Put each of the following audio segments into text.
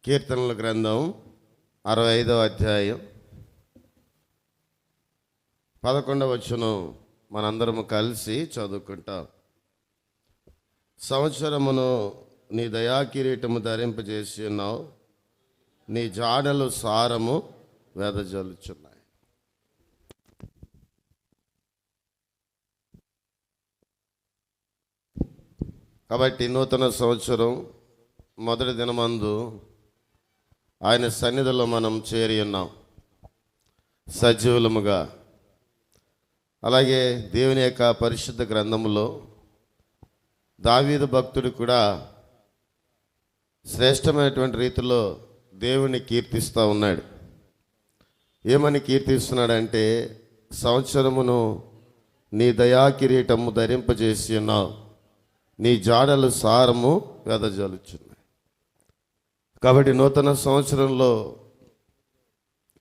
కీర్తనల గ్రంథం 65వ అధ్యాయం 11వ వచనం మనందరము కలిసి చదువుకుంటాం. సంవత్సరమును నీ దయాకిరీటము ధరింపజేసి ఉన్నావు, నీ జాడలు సారము వెదజల్లుచున్నాయి. కాబట్టి నూతన సంవత్సరం మొదటి దినమందు ఆయన సన్నిధిలో మనం చేరి ఉన్నాం సజీవులముగా. అలాగే దేవుని యొక్క పరిశుద్ధ గ్రంథములో దావీదు భక్తుడు కూడా శ్రేష్టమైనటువంటి రీతిలో దేవుని కీర్తిస్తూ ఉన్నాడు. ఏమని కీర్తిస్తున్నాడంటే, సంవత్సరమును నీ దయా కిరీటము ధరింపజేసి ఉన్నావు, నీ జాడలు సారము వెదజల్లుచున్నాయి. కాబట్టి నూతన సంవత్సరంలో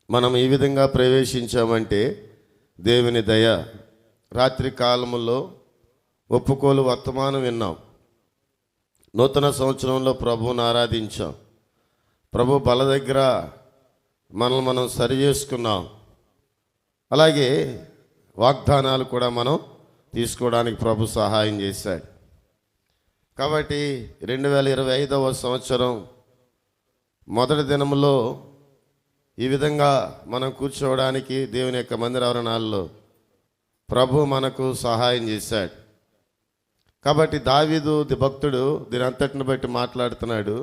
మనం ఈ విధంగా ప్రవేశించామంటే దేవుని దయ. రాత్రి కాలములో ఒప్పుకోలు వర్తమానం విన్నాం. నూతన సంవత్సరంలో ప్రభువుని ఆరాధించాం. ప్రభు బల దగ్గర మనల్ని మనం సరి చేసుకున్నాం. అలాగే వాగ్దానాలు కూడా మనం తీసుకోవడానికి ప్రభు సహాయం చేశాడు. కాబట్టి 2025వ సంవత్సరం మొదటి దినములో ఈ విధంగా మనం కూర్చోవడానికి దేవుని యొక్క మందిర ఆవరణాల్లో ప్రభు మనకు సహాయం చేశాడు. కాబట్టి దావీదు భక్తుడు దీని అంతటిని బట్టి మాట్లాడుతున్నాడు,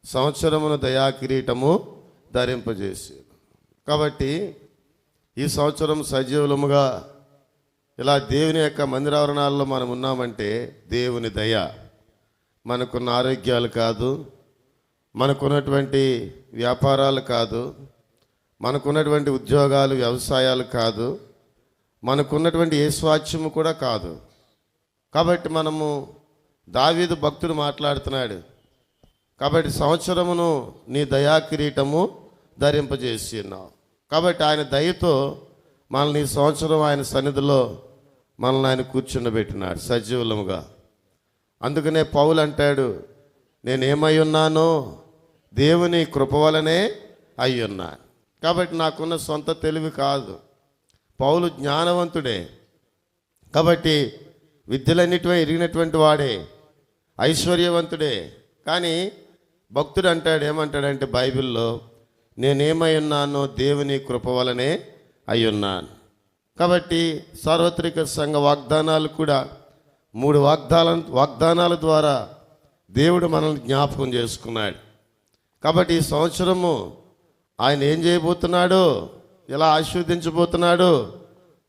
సంవత్సరమును దయా కిరీటము ధరింపజేసి. కాబట్టి ఈ సంవత్సరం సజీవులముగా ఇలా దేవుని యొక్క మందిరావరణాల్లో మనం ఉన్నామంటే దేవుని దయ. మనకున్న ఆరోగ్యాలు కాదు, మనకున్నటువంటి వ్యాపారాలు కాదు, మనకున్నటువంటి ఉద్యోగాలు వ్యవసాయాలు కాదు, మనకున్నటువంటి ఏ స్వాస్థ్యము కూడా కాదు. కాబట్టి మనము దావీదు భక్తుడు మాట్లాడుతున్నాడు, కాబట్టి సంవత్సరమును నీ దయా కిరీటము ధరింపజేసి ఉన్నావు. కాబట్టి ఆయన దయతో మనల్ని ఈ సంవత్సరం ఆయన సన్నిధిలో మనల్ని ఆయన కూర్చుండబెట్టినాడు సజీవులముగా. అందుకనే పౌలు అంటాడు, నేనేమై ఉన్నానో దేవుని కృప వలనే అయ్యున్నాను. కాబట్టి నాకున్న సొంత తెలివి కాదు. పౌలు జ్ఞానవంతుడే, కాబట్టి విద్యలన్నిటివే ఎరిగినటువంటి వాడే, ఐశ్వర్యవంతుడే. కానీ భక్తుడు అంటాడు, ఏమంటాడంటే బైబిల్లో, నేనేమై ఉన్నానో దేవుని కృప వలనే అయ్యున్నాను. కాబట్టి సార్వత్రిక సంఘ వాగ్దానాలు కూడా 3 వాగ్దానాల ద్వారా దేవుడు మనల్ని జ్ఞాపకం చేసుకున్నాడు. కాబట్టి ఈ సంవత్సరము ఆయన ఏం చేయబోతున్నాడో, ఎలా ఆశీర్వదించబోతున్నాడో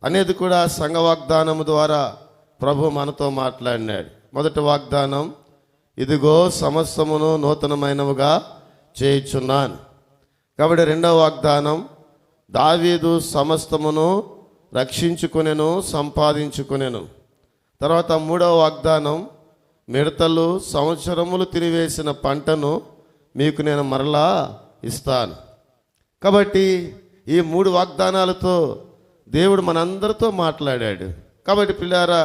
అనేది కూడా సంఘ వాగ్దానము ద్వారా ప్రభు మనతో మాట్లాడినాడు. మొదటి వాగ్దానం, ఇదిగో సమస్తమును నూతనమైనవిగా చేయుచున్నాను. కాబట్టి రెండవ వాగ్దానం, దావీదు సమస్తమును రక్షించుకొనెను, సంపాదించుకొనెను. తర్వాత మూడవ వాగ్దానం, మిడతలు సంవత్సరములు తినివేసిన పంటను మీకు నేను మరలా ఇస్తాను. కాబట్టి ఈ 3 వాగ్దానాలతో దేవుడు మనందరితో మాట్లాడాడు. కాబట్టి పిల్లారా,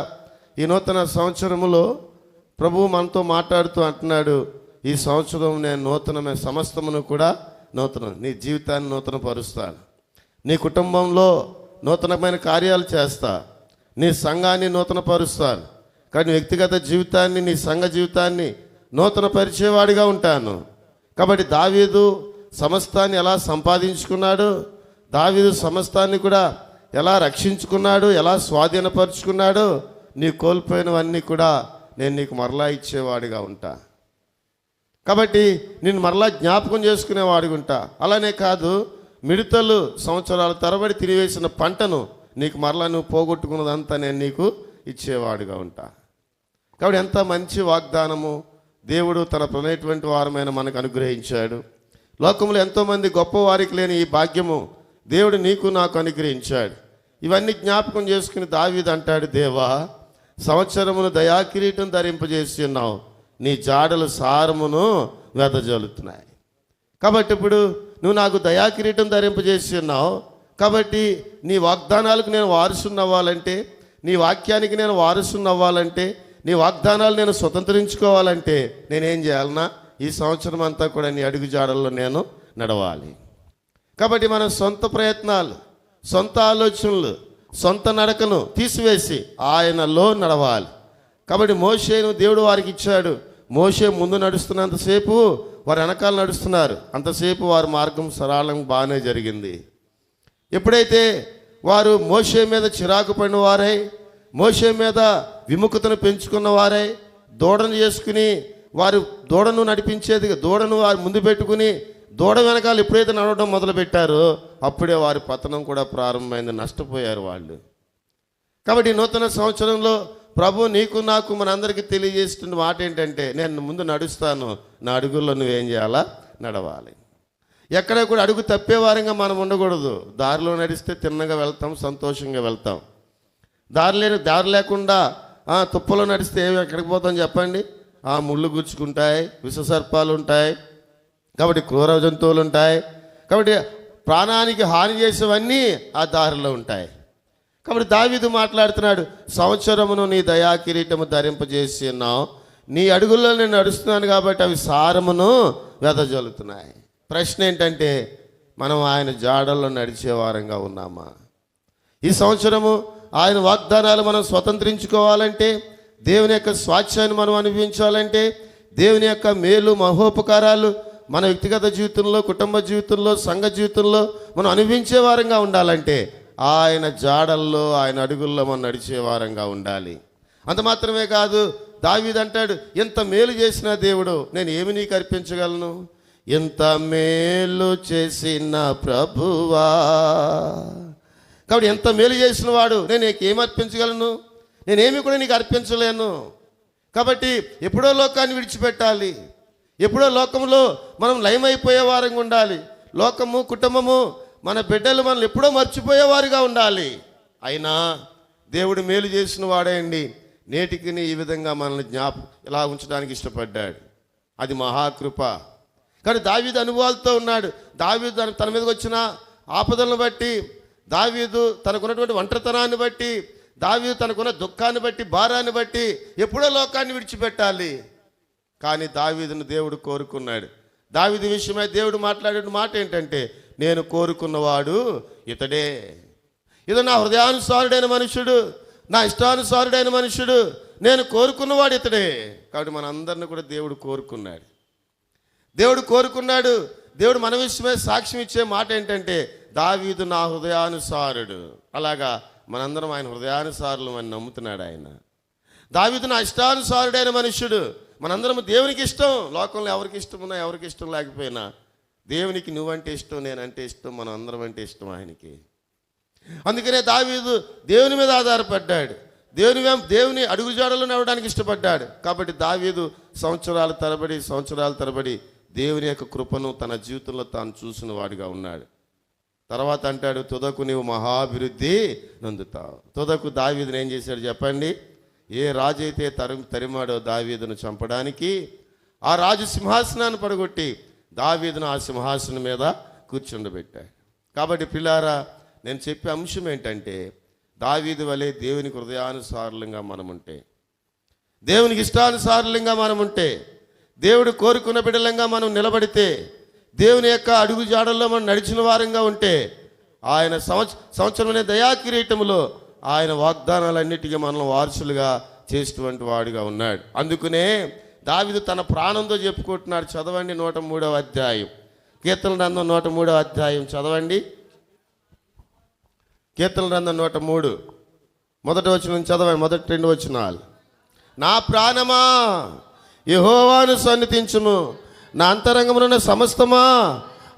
ఈ నూతన సంవత్సరములో ప్రభువు మనతో మాట్లాడుతూ అంటున్నాడు, ఈ సంవత్సరం నేను నూతనమైన సమస్తమును కూడా నూతనం, నీ జీవితాన్ని నూతన పరుస్తాను, నీ కుటుంబంలో నూతనమైన కార్యాలు చేస్తా, నీ సంఘాన్ని నూతన పరుస్తాను, కానీ వ్యక్తిగత జీవితాన్ని, నీ సంఘ జీవితాన్ని నూతన పరిచేవాడిగా ఉంటాను. కాబట్టి దావీదు సమస్తాన్ని ఎలా సంపాదించుకున్నాడు, దావీదు సమస్తాన్ని కూడా ఎలా రక్షించుకున్నాడు, ఎలా స్వాధీనపరుచుకున్నాడు, నీ కోల్పోయినవన్నీ కూడా నేను నీకు మరలా ఇచ్చేవాడిగా ఉంటా. కాబట్టి నేను మరలా జ్ఞాపకం చేసుకునేవాడిగా ఉంటా. అలానే కాదు, మిడతలు సంవత్సరాల తరబడి తినివేసిన పంటను నీకు మరలా నువ్వు పోగొట్టుకున్నదంతా నేను నీకు ఇచ్చేవాడిగా ఉంటా. కాబట్టి ఎంత మంచి వాగ్దానము దేవుడు తన ప్రణయటువంటి వారమైన మనకు అనుగ్రహించాడు. లోకంలో ఎంతోమంది గొప్పవారికి లేని ఈ భాగ్యము దేవుడు నీకు నాకు అనుగ్రహించాడు. ఇవన్నీ జ్ఞాపకం చేసుకుని దావీదు అంటాడు, దేవా సంవత్సరమును దయా కిరీటం ధరింపజేసి ఉన్నావు, నీ జాడలు సారమును వెదజల్లుతున్నాయి. కాబట్టి ఇప్పుడు నువ్వు నాకు దయా కిరీటం ధరింపజేసి ఉన్నావు. కాబట్టి నీ వాగ్దానాలకు నేను వారసుని అవ్వాలంటే, నీ వాక్యానికి నేను వారసుని అవ్వాలంటే, నీ వాగ్దానాలు నేను స్వతంత్రించుకోవాలంటే నేనేం చేయాలన్నా ఈ సంవత్సరం అంతా కూడా నీ అడుగు జాడల్లో నేను నడవాలి. కాబట్టి మనం సొంత ప్రయత్నాలు, సొంత ఆలోచనలు, సొంత నడకను తీసివేసి ఆయనలో నడవాలి. కాబట్టి మోషేను దేవుడు వారికి ఇచ్చాడు. మోషే ముందు నడుస్తున్నంతసేపు వారు వెనకాల నడుస్తున్నారు, అంతసేపు వారి మార్గం సరళం బాగానే జరిగింది. ఎప్పుడైతే వారు మోషే మీద చిరాకు పడిన వారై, మోషే మీద విముఖతను పెంచుకున్న వారై, దూడను చేసుకుని వారు దూడను నడిపించేది, దూడను వారు ముందు పెట్టుకుని దూడ వెనకాల ఎప్పుడైతే నడవడం మొదలుపెట్టారో అప్పుడే వారి పతనం కూడా ప్రారంభమైంది, నష్టపోయారు వాళ్ళు. కాబట్టి నూతన సంవత్సరంలో ప్రభు నీకు నాకు మనందరికీ తెలియజేస్తున్న మాట ఏంటంటే, నేను ముందు నడుస్తాను, నా అడుగుల్లో నువ్వేం చేయాలా, నడవాలి. ఎక్కడ కూడా అడుగు తప్పేవారంగా మనం ఉండకూడదు. దారిలో నడిస్తే తిన్నగా వెళ్తాం, సంతోషంగా వెళ్తాం. దారి లేకుండా తుప్పలో నడిస్తే ఎక్కడికి పోతాం చెప్పండి? ముళ్ళు గుచ్చుకుంటాయి, విషసర్పాలు ఉంటాయి, కాబట్టి క్రూర జంతువులు ఉంటాయి, కాబట్టి ప్రాణానికి హాని చేసేవన్నీ ఆ దారిలో ఉంటాయి. కాబట్టి దావీదు మాట్లాడుతున్నాడు, సంవత్సరమును నీ దయా కిరీటము ధరింపజేసి ఉన్నావు, నీ అడుగుల్లో నేను నడుస్తున్నాను కాబట్టి అవి సారమును వెదజల్లుతున్నాయి. ప్రశ్న ఏంటంటే, మనం ఆయన జాడల్లో నడిచే వారంగా ఉన్నామా? ఈ సంవత్సరము ఆయన వాగ్దానాలు మనం స్వతంత్రించుకోవాలంటే, దేవుని యొక్క స్వాస్థ్యాన్ని మనం అనుభవించాలంటే, దేవుని యొక్క మేలు మహోపకారాలు మన వ్యక్తిగత జీవితంలో, కుటుంబ జీవితంలో, సంఘ జీవితంలో మనం అనుభవించే వారంగా ఉండాలంటే ఆయన జాడల్లో, ఆయన అడుగుల్లో మనం నడిచే వారంగా ఉండాలి. అంత మాత్రమే కాదు, దావీదు అంటాడు, ఎంత మేలు చేసిన దేవుడు నేను ఏమి నీకు అర్పించగలను? ఎంత మేలు చేసిన ప్రభువా. కాబట్టి ఎంత మేలు చేసిన వాడు నేను నీకేం అర్పించగలను? నేనేమి కూడా నీకు అర్పించలేను. కాబట్టి ఎప్పుడో లోకాన్ని విడిచిపెట్టాలి, ఎప్పుడో లోకంలో మనం లయమైపోయే వారంగా ఉండాలి. లోకము, కుటుంబము, మన బిడ్డలు మనల్ని ఎప్పుడో మర్చిపోయేవారుగా ఉండాలి. అయినా దేవుడు మేలు చేసిన వాడేయండి, నేటికి ఈ విధంగా మనల్ని ఇలా ఉంచడానికి ఇష్టపడ్డాడు. అది మహాకృప. కానీ దావీదు అనుభవాలతో ఉన్నాడు. దావీదు తన మీదకి వచ్చిన ఆపదలను బట్టి, దావీదు తనకున్నటువంటి ఒంటరితనాన్ని బట్టి, దావీదు తనకున్న దుఃఖాన్ని బట్టి, భారాన్ని బట్టి ఎప్పుడో లోకాన్ని విడిచిపెట్టాలి. కానీ దావీదును దేవుడు కోరుకున్నాడు. దావీదు విషయమై దేవుడు మాట్లాడిన మాట ఏంటంటే, నేను కోరుకున్నవాడు ఇతడే, ఇది నా హృదయానుసారుడైన మనుషుడు, నా ఇష్టానుసారుడైన మనుషుడు, నేను కోరుకున్నవాడు ఇతడే. కాబట్టి మనందరిని కూడా దేవుడు కోరుకున్నాడు. దేవుడు కోరుకున్నాడు. దేవుడు మన విషయమే సాక్ష్యం ఇచ్చే మాట ఏంటంటే, దావీదు నా హృదయానుసారుడు. అలాగా మనందరం ఆయన హృదయానుసారులు అని నమ్ముతున్నాడు ఆయన. దావీదు నా ఇష్టానుసారుడైన మనుష్యుడు. మనందరం దేవునికి ఇష్టం. లోకంలో ఎవరికి ఇష్టం ఉన్నా, ఎవరికి ఇష్టం లేకపోయినా దేవునికి నువ్వంటే ఇష్టం, నేనంటే ఇష్టం, మనం అందరం అంటే ఇష్టం ఆయనకి. అందుకనే దావీదు దేవుని మీద ఆధారపడ్డాడు, దేవుని అడుగుజాడలో నడవడానికి ఇష్టపడ్డాడు. కాబట్టి దావీదు సంవత్సరాల తరబడి దేవుని యొక్క కృపను తన జీవితంలో తాను చూసిన వాడిగా ఉన్నాడు. తర్వాత అంటాడు, తుదకు నీవు మహాభివృద్ధి నొందుతావు. తుదకు దావీదును ఏం చేశాడు చెప్పండి? ఏ రాజు అయితే తరిమాడో దావీదును చంపడానికి, ఆ రాజు సింహాసనాన్ని పడగొట్టి దావీదును ఆ సింహాసనం మీద కూర్చుండబెట్టాడు. కాబట్టి పిల్లారా, నేను చెప్పే అంశం ఏంటంటే, దావీదు వలె దేవునికి హృదయానుసారులంగా మనముంటే, దేవునికి ఇష్టానుసారులంగా మనముంటే, దేవుడు కోరుకున్న బిడ్డలంగా మనం నిలబడితే, దేవుని యొక్క అడుగు జాడల్లో మనం నడిచిన వారంగా ఉంటే, ఆయన సంవత్సరమనే దయా కిరీటములో ఆయన వాగ్దానాలన్నిటికీ మనం వారసులుగా చేసేటువంటి వాడిగా ఉన్నాడు. అందుకనే దావీదు తన ప్రాణంతో చెప్పుకుంటున్నాడు. చదవండి 103వ అధ్యాయం, కీర్తన గ్రంథం 103వ అధ్యాయం చదవండి. కీర్తన గ్రంథం 103 మొదటి వచనం చదవండి, మొదటి 2 వచనాలు. నా ప్రాణమా యెహోవాను సన్నిధించుము, నా అంతరంగమున సమస్తమా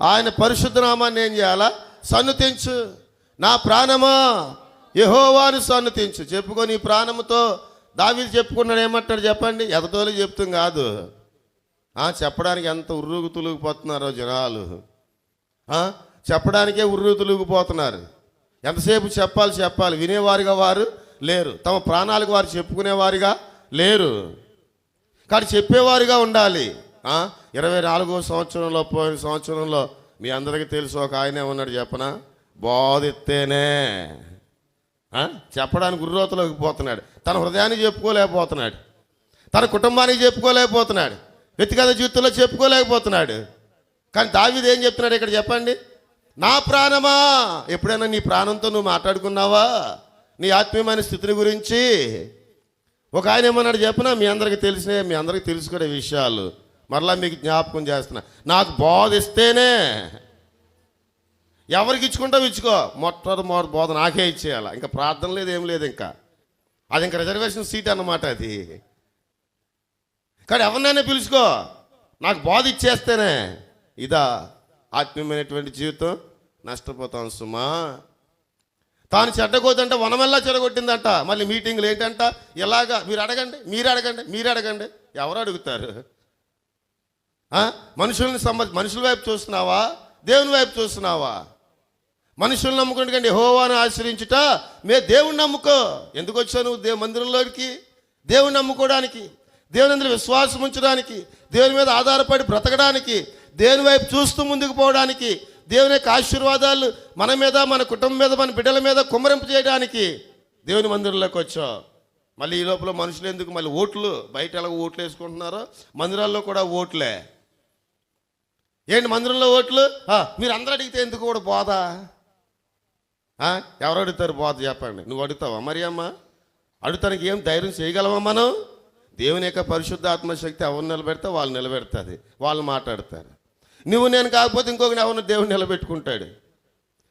ఆయన పరిశుద్ధ నామాన్ని ఏం చేయాలా? సన్నిధించు. నా ప్రాణమా యెహోవాను సన్నిధించు. చెప్పుకొని ఈ ప్రాణముతో దావీదు చెప్పుకున్నాడు. ఏమంటాడు చెప్పండి? ఎదతోలు చెప్తాం కాదు, చెప్పడానికి ఎంత ఉర్రుగు తులుగుపోతున్నారో జనాలు. చెప్పడానికే ఉర్రుగు తులుగుపోతున్నారు. ఎంతసేపు చెప్పాలి, వినేవారిగా వారు లేరు. తమ ప్రాణాలకు వారు చెప్పుకునేవారిగా లేరు. కాబట్టి చెప్పేవారిగా ఉండాలి. 24వ సంవత్సరంలో, పోయిన సంవత్సరంలో మీ అందరికీ తెలుసు, ఒక ఆయనే ఉన్నాడు చెప్పనా, బోధిస్తేనే చెప్పడానికి గుర్రోతలోకి పోతున్నాడు. తన హృదయాన్ని చెప్పుకోలేకపోతున్నాడు, తన కుటుంబానికి చెప్పుకోలేకపోతున్నాడు. వ్యక్తిగత జీవితంలో చెప్పుకోలేకపోతున్నాడు. కానీ దావీదు ఏం చెప్తున్నాడు ఇక్కడ చెప్పండి? నా ప్రాణమా. ఎప్పుడైనా నీ ప్రాణంతో నువ్వు మాట్లాడుకున్నావా నీ ఆత్మీయమైన స్థితిని గురించి? ఒక ఆయన ఏమన్నాడు చెప్పినా, మీ అందరికీ తెలిసినవి, మీ అందరికీ తెలుసుకునే విషయాలు మరలా మీకు జ్ఞాపకం చేస్తున్నా. నాకు బోధ ఇస్తేనే, ఎవరికి ఇచ్చుకుంటావు ఇచ్చుకో, మొట్టమొదటి బోధ నాకే ఇచ్చేయాలి. ఇంకా ప్రార్థన లేదు, ఏం లేదు, ఇంకా అది ఇంకా రిజర్వేషన్ సీట్ అన్నమాట అది. కానీ ఎవరినైనా పిలుచుకో, నాకు బోధ ఇచ్చేస్తేనే. ఇదా ఆత్మీయమైనటువంటి జీవితం? నష్టపోతాం సుమా. తాను చెడ్డకోదంటే వనమెల్లా చెడగొట్టిందంట. మళ్ళీ మీటింగ్లు ఏంటంట, ఇలాగా మీరు అడగండి, మీరు అడగండి. ఎవరు అడుగుతారు? మనుషుల వైపు చూస్తున్నావా, దేవుని వైపు చూస్తున్నావా? మనుషులను నమ్ముకుంటే కంటే యెహోవాను ఆశ్రయించుట దేవుణ్ణి నమ్ముకో. ఎందుకు వచ్చావు నువ్వు మందిరంలోకి? దేవుణ్ణి నమ్ముకోవడానికి, దేవుని అందరూ విశ్వాసం ఉంచడానికి, దేవుని మీద ఆధారపడి బ్రతకడానికి, దేవుని వైపు చూస్తూ ముందుకు పోవడానికి, దేవుని యొక్క ఆశీర్వాదాలు మన మీద, మన కుటుంబం మీద, మన బిడ్డల మీద కుమ్మరింపు చేయడానికి దేవుని మందిరంలోకి వచ్చావు. మళ్ళీ ఈ లోపల మనుషులు ఎందుకు? మళ్ళీ ఓట్లు, బయట ఎలాగో ఓట్లు వేసుకుంటున్నారో మందిరాల్లో కూడా ఓట్లే. ఏంటి మందిరంలో ఓట్లు? మీరు అందరూ అడిగితే ఎందుకు కూడా బోధ? ఎవరు అడుగుతారు బోధ చెప్పండి? నువ్వు అడుగుతావా? మరి అమ్మ అడుగుతానికి ఏం ధైర్యం చేయగలవా మనం? దేవుని యొక్క పరిశుద్ధ ఆత్మశక్తి ఎవరు నిలబెడితే వాళ్ళు నిలబెడుతుంది, వాళ్ళు మాట్లాడతారు. నువ్వు నేను కాకపోతే ఇంకొకరిని ఎవరిని దేవుడు నిలబెట్టుకుంటాడు.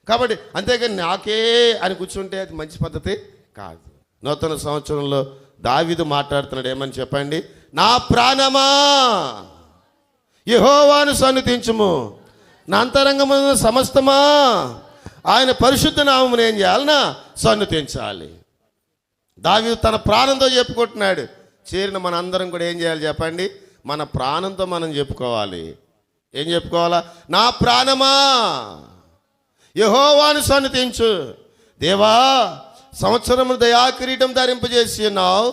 కాబట్టి అంతేగాని నాకే అని కూర్చుంటే అది మంచి పద్ధతి కాదు. నూతన సంవత్సరంలో దావీదు మాట్లాడుతున్నాడు, ఏమని చెప్పండి? నా ప్రాణమా యెహోవాను సన్నుతించుము, నా అంతరంగమున సమస్తమా ఆయన పరిశుద్ధ నామమును ఏం చేయాలన్నా సన్నుతించాలి. దావీదు తన ప్రాణంతో చెప్పుకుంటున్నాడు. చేరిన మన అందరం కూడా ఏం చేయాలి చెప్పండి? మన ప్రాణంతో మనం చెప్పుకోవాలి. ఏం చెప్పుకోవాలా? నా ప్రాణమా యెహోవాను సన్నుతించు. దేవా, సంవత్సరము దయాకిరీటం ధరింపజేసి ఉన్నావు,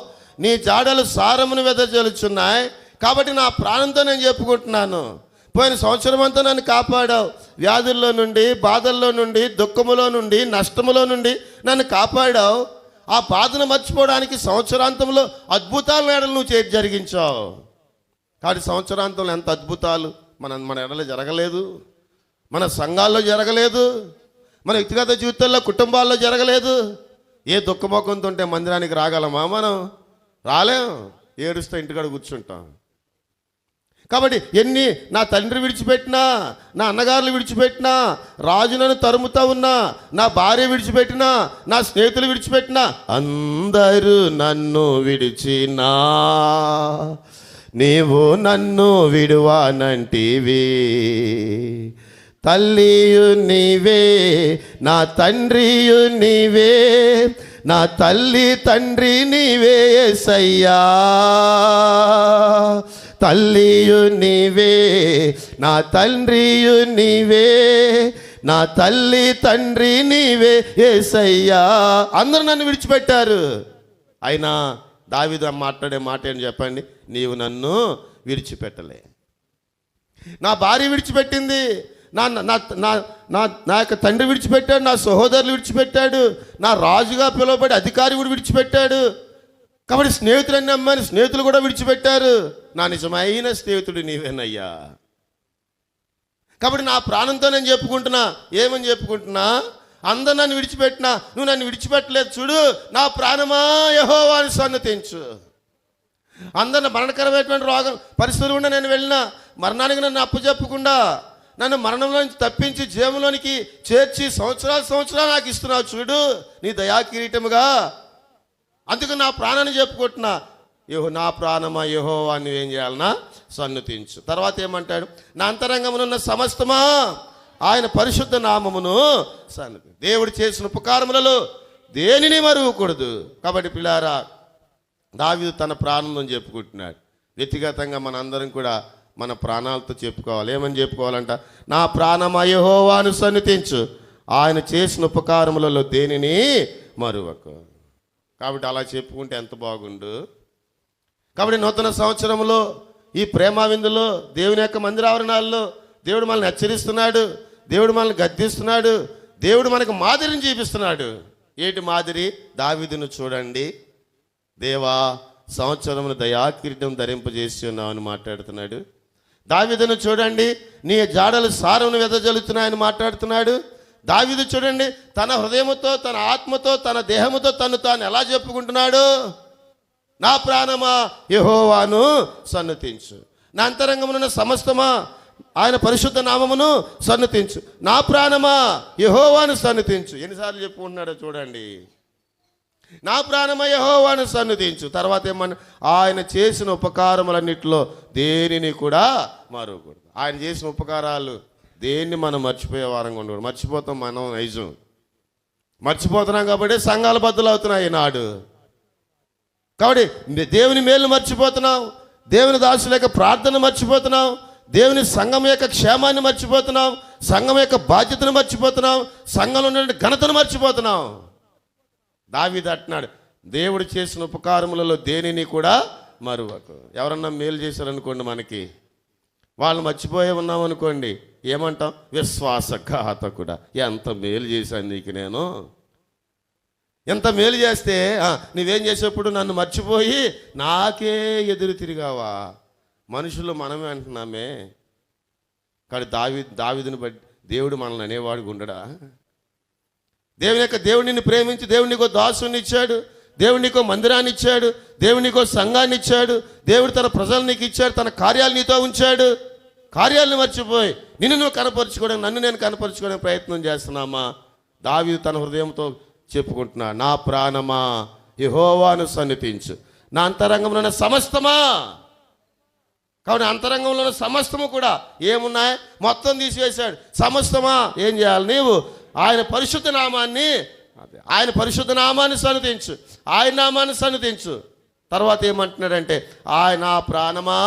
నీ జాడలు సారమును వెదజల్లుచున్నాయి. కాబట్టి నా ప్రాణంతో నేను చెప్పుకుంటున్నాను. పోయిన సంవత్సరం అంతా నన్ను కాపాడావు. వ్యాధుల్లో నుండి, బాధల్లో నుండి, దుఃఖములో నుండి, నష్టములో నుండి నన్ను కాపాడావు. ఆ బాధను మర్చిపోవడానికి సంవత్సరాంతంలో అద్భుతాల ఎడలు నువ్వు జరిగించావు. కాబట్టి సంవత్సరాంతంలో ఎంత అద్భుతాలు మన ఎడలు జరగలేదు, మన సంఘాల్లో జరగలేదు, మన వ్యక్తిగత జీవితాల్లో, కుటుంబాల్లో జరగలేదు. ఏ దుఃఖమోకంతో ఉంటే మందిరానికి రాగలమా మనం? రాలేం. ఏడుస్తే ఇంటికాడ కూర్చుంటాం. కాబట్టి ఎన్ని నా తండ్రి విడిచిపెట్టినా, నా అన్నగారులు విడిచిపెట్టినా, రాజు నన్ను తరుముతా ఉన్నా, నా భార్య విడిచిపెట్టినా, నా స్నేహితులు విడిచిపెట్టినా, అందరూ నన్ను విడిచినా నీవు నన్ను విడువానంటివి. తల్లియు నీవే, నా తండ్రియు నీవే, నా తల్లి తండ్రి నీవే యేసయ్యా. తల్లియు నీవే, నా తండ్రియు నీవే, నా తల్లి తండ్రి నీవే యేసయ్యా. అందరూ నన్ను విడిచిపెట్టారు. అయినా దావీదు మాట్లాడే మాట ఏంటి చెప్పండి? నీవు నన్ను విడిచిపెట్టలే. నా భార్య విడిచిపెట్టింది, నా నా నా నా యొక్క తండ్రి విడిచిపెట్టాడు, నా సహోదరులు విడిచిపెట్టాడు, నా రాజుగా పిలువబడి అధికారి కూడా విడిచిపెట్టాడు. కాబట్టి స్నేహితులన్నీ అమ్మాని స్నేహితులు కూడా విడిచిపెట్టారు. నా నిజమైన స్నేహితుడు నీవేనయ్యా. కాబట్టి నా ప్రాణంతో నేను చెప్పుకుంటున్నా. ఏమని చెప్పుకుంటున్నా? అందరు నన్ను విడిచిపెట్టినా, నువ్వు నన్ను విడిచిపెట్టలేదు చూడు. నా ప్రాణమా యెహోవాను సన్నుతించు. అందరిని మరణకరమైనటువంటి రోగం పరిస్థితులు కూడా నేను వెళ్ళినా, మరణానికి నన్ను అప్పచెప్పకుండా నన్ను మరణంలో నుంచి తప్పించి జీవంలోనికి చేర్చి సంవత్సరాలు నాకు ఇస్తున్నావు చూడు, నీ దయాకిరీటముగా. అందుకు నా ప్రాణాన్ని చెప్పుకుంటున్నా. నా ప్రాణమా యెహోవా నువ్వేం చేయాలన్నా సన్నుతించు. తర్వాత ఏమంటాడు? నా అంతరంగమునున్న సమస్తమా ఆయన పరిశుద్ధ నామమును సన్నుతి. దేవుడు చేసిన ఉపకారములలో దేనిని మరువకూడదు. కాబట్టి పిల్లారా, దావీదు తన ప్రాణం చెప్పుకుంటున్నాడు. వ్యక్తిగతంగా మన అందరం కూడా మన ప్రాణాలతో చెప్పుకోవాలి. ఏమని చెప్పుకోవాలంట? నా ప్రాణమా యెహోవాను సన్నుతించు, ఆయన చేసిన ఉపకారములలో దేనిని మరువకు. కాబట్టి అలా చెప్పుకుంటే ఎంత బాగుండు. కాబట్టి నూతన సంవత్సరంలో ఈ ప్రేమ విందులో, దేవుని యొక్క మందిరావరణాల్లో దేవుడు మనల్ని హెచ్చరిస్తున్నాడు, దేవుడు మనల్ని గద్దిస్తున్నాడు, దేవుడు మనకు మాదిరిని చూపిస్తున్నాడు. ఏంటి మాదిరి? దావీదును చూడండి. దేవా, సంవత్సరమును దయాకిరీటం ధరింపజేసి ఉన్నామని మాట్లాడుతున్నాడు. దావీదును చూడండి, నీ జాడలు సారమును వెదజల్లుతున్నాయని మాట్లాడుతున్నాడు. దావీదు చూడండి, తన హృదయముతో, తన ఆత్మతో, తన దేహముతో తాను ఎలా చెప్పుకుంటున్నాడు? నా ప్రాణమా యెహోవాను సన్నుతించు, నా అంతరంగమున సమస్తమా ఆయన పరిశుద్ధ నామమును సన్నుతించు, నా ప్రాణమా యెహోవాను సన్నుతించు. ఎన్నిసార్లు చెప్పుకుంటున్నాడో చూడండి. నా ప్రాణమా యెహోవాను సన్నుతించు. తర్వాత ఏమన్నా, ఆయన చేసిన ఉపకారములన్నిటిలో దేనిని కూడా మరవకూడదు. ఆయన చేసిన ఉపకారాలు దేన్ని మనం మర్చిపోయే వారంగా ఉండకూడదు. మర్చిపోతాం మనం, నైజం మర్చిపోతున్నాం కాబట్టి సంఘాల బద్దలు అవుతున్నాయి ఈనాడు. కాబట్టి దేవుని మేలు మర్చిపోతున్నాం, దేవుని దాసుల యొక్క ప్రార్థన మర్చిపోతున్నాం, దేవుని సంఘం యొక్క క్షేమాన్ని మర్చిపోతున్నాం, సంఘం యొక్క బాధ్యతను మర్చిపోతున్నాం, సంఘంలో ఉన్న ఘనతను మర్చిపోతున్నాం. దావీదు అంటున్నాడు, దేవుడు చేసిన ఉపకారములలో దేనిని కూడా మరువకు. ఎవరన్నా మేలు చేశారనుకోండి, మనకి వాళ్ళు మర్చిపోయే ఉన్నాం అనుకోండి, ఏమంటాం? విశ్వాసఘాతకుడా, ఎంత మేలు చేశాను నీకు, నేను ఎంత మేలు చేస్తే నువ్వేం చేసేప్పుడు నన్ను మర్చిపోయి నాకే ఎదురు తిరిగావా. మనుషులు మనమే అంటున్నామే. కానీ దావీదుని బట్టి దేవుడు మనల్ని అనేవాడు ఉండడా? దేవుడు నిన్ను ప్రేమించి దేవుడు నీకో దాసుని ఇచ్చాడు, దేవుడు నీకో మందిరాన్ని ఇచ్చాడు, దేవుడు నీకో సంఘాన్ని ఇచ్చాడు, దేవుడు తన ప్రజలు నీకు ఇచ్చాడు, తన కార్యాలు నీతో ఉంచాడు. కార్యాలను మర్చిపోయి నిన్ను నువ్వు కనపరుచుకోవడం, నన్ను నేను కనపరుచుకోవడం ప్రయత్నం చేస్తున్నామా? దావీదు తన హృదయంతో చెప్పుకుంటున్నా, నా ప్రాణమా యెహోవాను సన్నిధించు, నా అంతరంగంలో ఉన్న సమస్తమా. కాబట్టి అంతరంగంలో ఉన్న సమస్తము కూడా ఏమున్నాయి? మొత్తం తీసివేశాడు. సమస్తమా ఏం చేయాలి? నీవు ఆయన పరిశుద్ధ నామాన్ని సన్నిధించు, ఆయన నామాన్ని సన్నిధించు. తర్వాత ఏమంటున్నాడంటే, ఆయన ప్రాణమా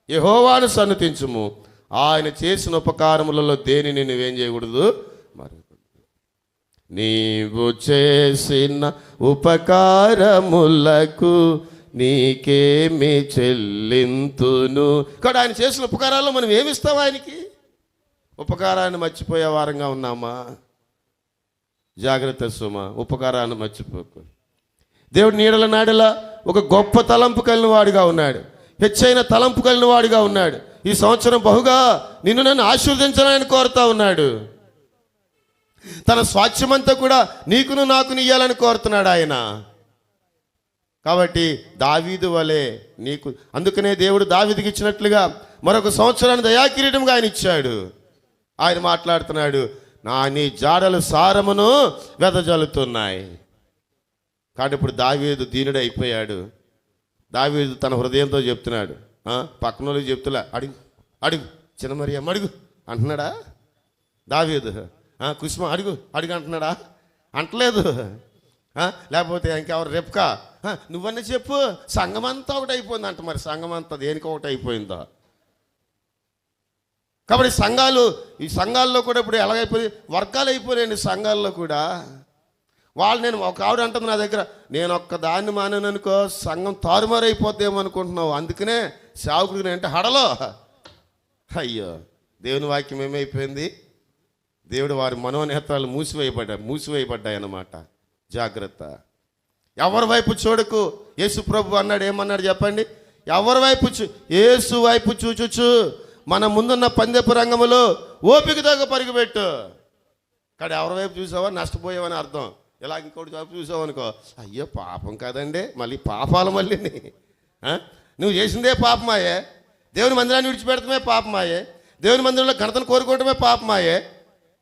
యెహోవాను సన్నిధించుము, ఆయన చేసిన ఉపకారములలో దేనిని నువ్వేం చేయకూడదు మరి. నీవు చేసిన ఉపకారములకు నీకేమి చెల్లింతును. ఇక్కడ ఆయన చేసిన ఉపకారాల్లో మనం ఏమిస్తాం ఆయనకి? ఉపకారాన్ని మర్చిపోయే వారంగా ఉన్నామా? జాగ్రత్త సుమా, ఉపకారాన్ని మర్చిపోకు. దేవుడు నీడల నాడల ఒక గొప్ప తలంపు కలిగిన వాడిగా ఉన్నాడు, హెచ్చైన తలంపు కలిగిన వాడిగా ఉన్నాడు. ఈ సంవత్సరం బహుగా నిన్ను నన్ను ఆశీర్వదించాలని కోరుతా ఉన్నాడు. తన స్వాస్థ్యమంతా కూడా నీకును నాకును ఇయ్యాలని కోరుతున్నాడు ఆయన. కాబట్టి దావీదు వలె నీకు, అందుకనే దేవుడు దావీదుకి ఇచ్చినట్లుగా మరొక సంవత్సరాన్ని దయాకిరీటంగా ఆయన ఇచ్చాడు. ఆయన మాట్లాడుతున్నాడు, నీ జాడలు సారమును వెదజల్లుతున్నాయి. కాబట్టి ఇప్పుడు దావీదు దీనుడు అయిపోయాడు. దావీదు తన హృదయంతో చెప్తున్నాడు, పక్కన వాళ్ళకి చెప్తులా, అడుగు అడుగు చిన్న మరియమ్మ అడుగు అంటున్నాడా? దావీదు కుసుమ అడుగు అడుగు అంటున్నాడా? అంటలేదు. లేకపోతే ఇంకెవరు రెప్కా నువ్వన్నీ చెప్పు, సంఘమంతా ఒకటి అయిపోయింది అంట. మరి సంఘమంతా దేనికి ఒకటి అయిపోయిందో? కాబట్టి ఈ సంఘాల్లో కూడా ఇప్పుడు ఎలాగైపోయింది? వర్గాలు అయిపోయాయండి సంఘాల్లో కూడా. నేను ఒక ఆవిడ అంటుంది నా దగ్గర, నేను ఒక్క దాన్ని మానేననుకో సంఘం తారుమారు అయిపోద్దేమో అనుకుంటున్నావు, అందుకనే సేవకుడికి అంటే హడలో. అయ్యో, దేవుని వాక్యం ఏమైపోయింది? దేవుడు వారి మనోనేత్రాలు మూసివేయబడ్డాయి అన్నమాట. జాగ్రత్త. ఎవరి వైపు చూడకు. యేసు ప్రభు అన్నాడు, ఏమన్నాడు చెప్పండి? ఎవరి వైపు యేసు వైపు చూచుచు మన ముందున్న పందెపు రంగములో ఓపికతో పరుగుపెట్టు. కానీ ఎవరి వైపు చూసావా నష్టపోయావని అర్థం. ఇలా ఇంకోటి వైపు చూసావు అనుకో, అయ్యో పాపం కదండి, మళ్ళీ పాపాలు మళ్ళీ నువ్వు చేసిందే పాపమాయే. దేవుని మందిరాన్ని విడిచిపెడతామే పాపమాయే. దేవుని మందిరంలో ఘనతను కోరుకోవటమే పాపమాయే.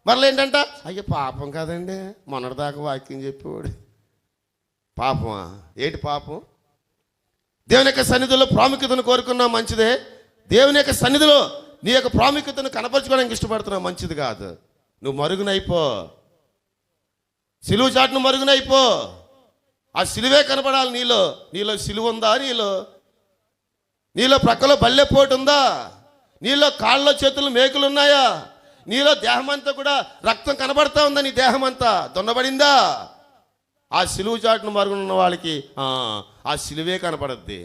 మరలా ఏంటంట, అయ్యో పాపం కదండి, మొన్నటిదాకా వాక్యం చెప్పేవాడు. పాపమా? ఏంటి పాపం? దేవుని యొక్క సన్నిధిలో ప్రాముఖ్యతను కోరుకున్నావు, మంచిదే. దేవుని యొక్క సన్నిధిలో నీ యొక్క ప్రాముఖ్యతను కనపరచుకోవడానికి ఇష్టపడుతున్నావు, మంచిది కాదు. నువ్వు మరుగునైపో, సిలువ చాటును మరుగునైపో. ఆ సిలువే కనపడాలి నీలో సిలువ ఉందా? నీలో ప్రక్కలో బల్లెపోటు ఉందా? నీలో కాళ్ళలో చేతులు మేకులు ఉన్నాయా? నీలో దేహమంతా కూడా రక్తం కనబడతా ఉందా? నీ దేహం అంతా దున్నబడిందా? ఆ సిలువు చాటును మరుగున్న వాళ్ళకి ఆ సిలువే కనపడద్ది.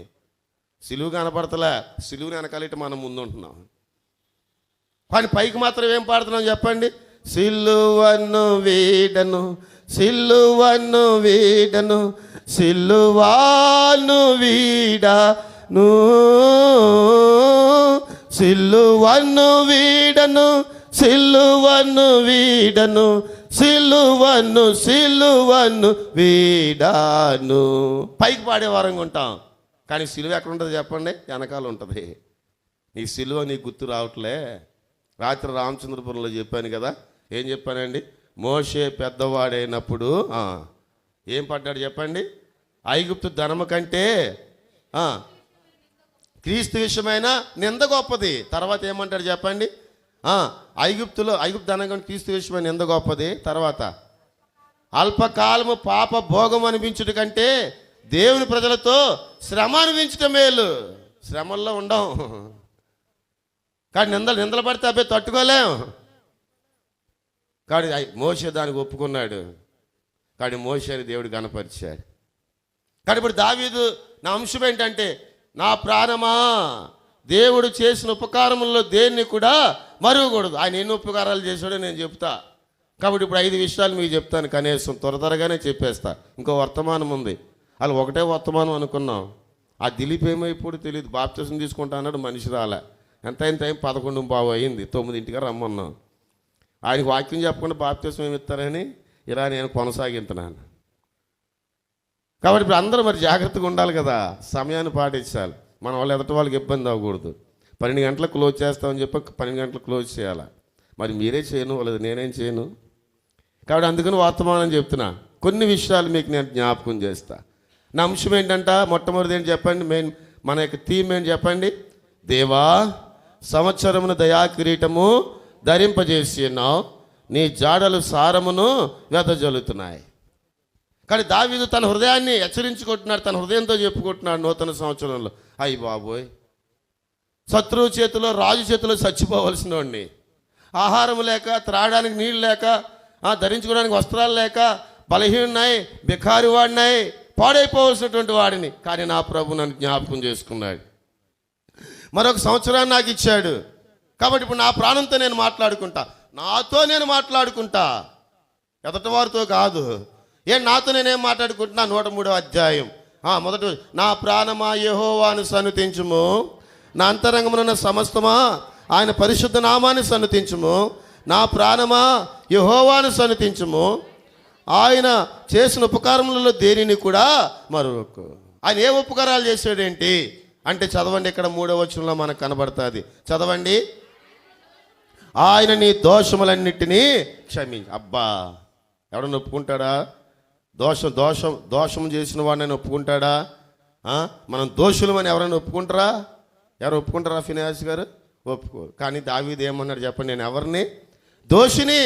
సిలువు కనపడతలే, సిలువుని వెనకాలిటి మనం ముందు ఉంటున్నాం. కానీ పైకి మాత్రం ఏం పాడుతున్నాం చెప్పండి? సిలువను వీడను, సిలువను వీడను, సిలువను వీడను, సిలువను వీడను, సిలువను వీడను, సిలువను సిలువను వీడాను. పైకి పాడే వారంగా ఉంటాం, కానీ సిలువ ఎక్కడ ఉంటుంది చెప్పండి? వెనకాల ఉంటుంది. నీ సిలువ నీకు గుర్తు రావట్లే. రాత్రి రామచంద్రపురంలో చెప్పాను కదా, ఏం చెప్పానండి? మోషే పెద్దవాడైనప్పుడు ఏం పడ్డాడు చెప్పండి? ఐగుప్తు ధనము కంటే క్రీస్తు విషయమైన నింద గొప్పది. తర్వాత ఏమంటాడు చెప్పండి? ఐగుప్తు ధనం కంటే క్రీస్తు విషయమైన నింద గొప్పది. తర్వాత అల్పకాలము పాప భోగం అనిపించుట కంటే దేవుని ప్రజలతో శ్రమ అనిపించటం మేలు. శ్రమల్లో ఉండం, కానీ నిందలు పడితే అబ్బాయి తట్టుకోలేం. కానీ మోషే దానికి ఒప్పుకున్నాడు, కానీ మోషేని దేవుడు కనపరిచాడు. కానీ ఇప్పుడు దావీదు నా అంశం ఏంటంటే, నా ప్రాణమా దేవుడు చేసిన ఉపకారముల్లో దేన్ని కూడా మరువకూడదు. ఆయన ఎన్ని ఉపకారాలు చేశాడో నేను చెప్తా. కాబట్టి ఇప్పుడు 5 విషయాలు మీకు చెప్తాను, కనీసం త్వరగానే చెప్పేస్తా. ఇంకో వర్తమానం ఉంది, వాళ్ళు ఒకటే వర్తమానం అనుకున్నాం. ఆ దిలీప్ ఏమైపోడు తెలియదు. బాప్తిసం తీసుకుంటా అన్నాడు, మనిషి రాలే. ఎంత అయిన టైం 11:15 అయింది, 9ంటికి రమ్మన్నాం. ఆయనకు వాక్యం చెప్పకుండా బాప్తిసం ఏమి ఇస్తారని ఇలా నేను కొనసాగింటున్నాను. కాబట్టి ఇప్పుడు అందరూ మరి జాగ్రత్తగా ఉండాలి కదా, సమయాన్ని పాటించాలి. మన వాళ్ళు ఎదుటి వాళ్ళకి ఇబ్బంది అవ్వకూడదు. 12 గంటలకు క్లోజ్ చేస్తామని చెప్పి 12 గంటలకు క్లోజ్ చేయాలి. మరి మీరే చేయను, లేదు నేనేం చేయను. కాబట్టి అందుకని వర్తమానం చెప్తున్నా. కొన్ని విషయాలు మీకు నేను జ్ఞాపకం చేస్తా. నా అంశం ఏంటంట, మొట్టమొదటి ఏంటి చెప్పండి? మన యొక్క థీమ్ ఏంటి చెప్పండి? దేవా, సంవత్సరమును దయా కిరీటము ధరింపజేసి ఉన్నావు, నీ జాడలు సారమును వెదజల్లుతున్నాయి. కానీ దావీదు తన హృదయాన్ని హెచ్చరించుకుంటున్నాడు, తన హృదయంతో చెప్పుకుంటున్నాడు నూతన సంవత్సరంలో, అయ్యి బాబోయ్, శత్రువు చేతిలో రాజు చేతిలో చచ్చిపోవలసిన వాడిని, ఆహారం లేక, త్రాగడానికి నీళ్ళు లేక, ధరించుకోవడానికి వస్త్రాలు లేక, బలహీనాయి, బికారి వాడినాయి, పాడైపోవలసినటువంటి వాడిని. కానీ నా ప్రభు నన్ను జ్ఞాపకం చేసుకున్నాడు, మరొక సంవత్సరాన్ని నాకు ఇచ్చాడు. కాబట్టి ఇప్పుడు నా ప్రాణంతో నేను మాట్లాడుకుంటా, నాతో నేను మాట్లాడుకుంటా, ఎదటి వారితో కాదు. నాతో నేనేం మాట్లాడుకుంటున్నా? 103వ అధ్యాయం మొదటి, నా ప్రాణమా యెహోవాను సన్నుతించుము, నా అంతరంగమునున్న సమస్తమా ఆయన పరిశుద్ధ నామాన్ని సన్నుతించుము. నా ప్రాణమా యెహోవాను సన్నుతించుము, ఆయన చేసిన ఉపకారములలో దేనిని కూడా మరొక. ఆయన ఏ ఉపకారాలు చేశాడేంటి అంటే చదవండి, ఇక్కడ 3వ వచనంలో మనకు కనబడుతుంది. చదవండి. ఆయన నీ దోషములన్నిటినీ క్షమించి. అబ్బా, ఎవడన్నా ఒప్పుకుంటాడా? దోషం చేసిన వాడిని ఒప్పుకుంటాడా? మనం దోషులమని ఎవరైనా ఒప్పుకుంటారా? ఎవరు ఒప్పుకుంటారా? ఫినిహాస్ గారు ఒప్పుకోరు. కానీ దావీదు ఏమన్నాడు చెప్పండి? నేను ఎవరిని? దోషిని,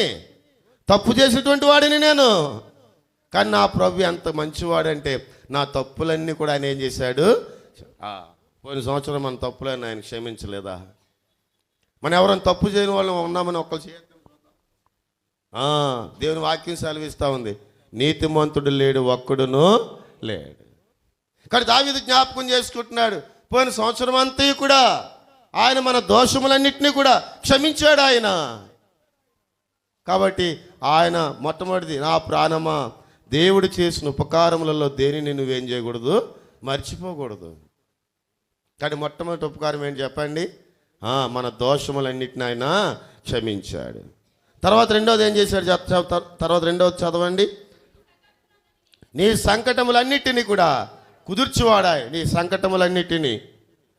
తప్పు చేసినటువంటి వాడిని నేను. కానీ నా ప్రభు ఎంత మంచివాడంటే నా తప్పులన్నీ కూడా ఆయన ఏం చేశాడు? పోయిన సంవత్సరం మన తప్పులన్నీ ఆయన క్షమించలేదా? మనం ఎవరైనా తప్పు చేయని వాళ్ళు ఉన్నామని ఒక్కరు చేద్దాం. దేవుని వాక్యం సెలవిస్తూ ఉంది, నీతిమంతుడు లేడు, ఒక్కడును లేడు. కానీ దావీదు జ్ఞాపకం చేసుకుంటున్నాడు, పోయిన సంవత్సరం అంతా కూడా ఆయన మన దోషములన్నింటినీ కూడా క్షమించాడు ఆయన. కాబట్టి ఆయన మొట్టమొదటిది, నా ప్రాణమా దేవుడు చేసిన ఉపకారములలో దేనిని నువ్వేం చేయకూడదు? మర్చిపోకూడదు. కానీ మొట్టమొదటి ఉపకారం ఏంటి చెప్పండి? మన దోషములన్నిటిని ఆయన క్షమించాడు. తర్వాత రెండవది ఏం చేశాడు? తర్వాత రెండవది చదవండి. నీ సంకటములన్నిటినీ కూడా కుదుర్చివాడాయి. నీ సంకటములన్నిటినీ,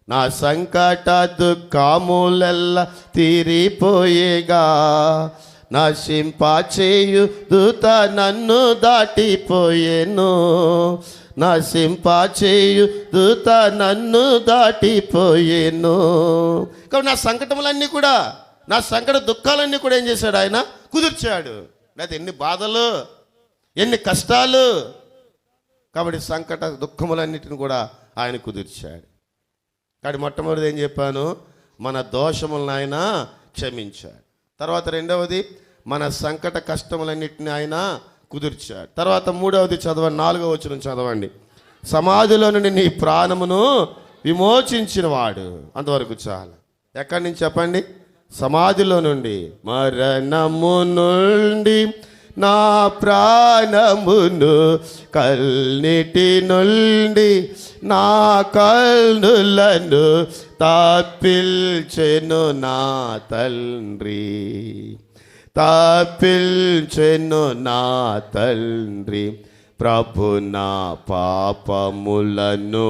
నా సంకట దుఃఖములెల్ల తీరిపోయేగా, నా సింపాచేయు దూత నన్ను దాటిపోయేను, నా సింపాచేయు దూత నన్ను దాటిపోయేను. కాబట్టి నా సంకటములన్నీ కూడా, నా సంకట దుఃఖాలన్నీ కూడా ఏం చేశాడు? ఆయన కుదిర్చాడు. లేదా ఎన్ని బాధలు, ఎన్ని కష్టాలు. కాబట్టి సంకట దుఃఖములన్నిటిని కూడా ఆయన కుదిర్చాడు. కాబట్టి మొట్టమొదటిది ఏం చెప్పాను? మన దోషములను ఆయన క్షమించాడు. తర్వాత రెండవది, మన సంకట కష్టములన్నిటిని ఆయన కుదిర్చాడు. తర్వాత మూడవది చదవండి, 4వ వచనం చదవండి. సమాధిలో నుండి నీ ప్రాణమును విమోచించిన వాడు. అంతవరకు చాలు. ఎక్కడి నుంచి చెప్పండి? సమాధిలో నుండి, మరణము నుండి నా ప్రాణమును, కల్నిటి నుండి నా కన్నులను తప్పించెను నా తండ్రి, తప్పించెను నా తండ్రి. ప్రభు నా పాపములను